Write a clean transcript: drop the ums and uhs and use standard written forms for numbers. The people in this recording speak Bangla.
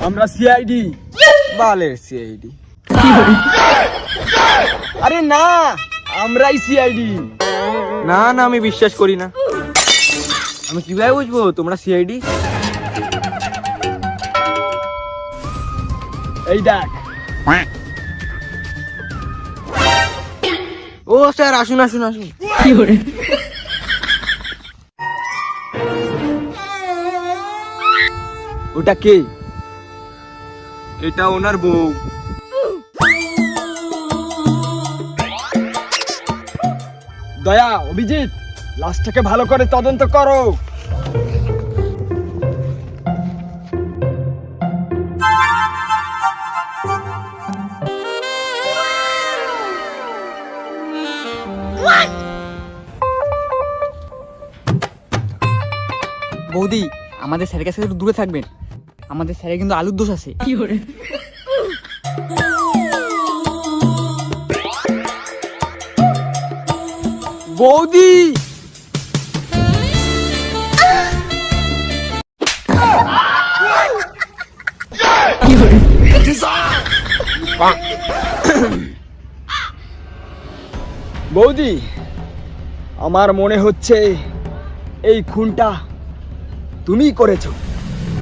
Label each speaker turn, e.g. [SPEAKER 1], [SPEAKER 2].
[SPEAKER 1] আমরা সিআইডি।
[SPEAKER 2] বালের সিআইডি।
[SPEAKER 1] আরে না, আমরাই সিআইডি।
[SPEAKER 2] না না, আমি বিশ্বাস করি না। আমি কিভাবে বুঝবো তোমরা সিআইডি?
[SPEAKER 1] এই দেখ।
[SPEAKER 2] ও স্যার, আসুন আসুন আসুন।
[SPEAKER 1] ওটা কে?
[SPEAKER 2] এটা ওনার বউ।
[SPEAKER 1] দয়া, অভিজিৎ, লাশটাকে ভালো করে তদন্ত করো।
[SPEAKER 3] বৌদি, আমাদের স্যারের কাছে একটু দূরে থাকবেন। আমাদের স্যারের কিন্তু আলুর দোষ আছে।
[SPEAKER 1] বৌদি, বৌদি, আমার মনে হচ্ছে এই খুনটা তুমিই করেছো।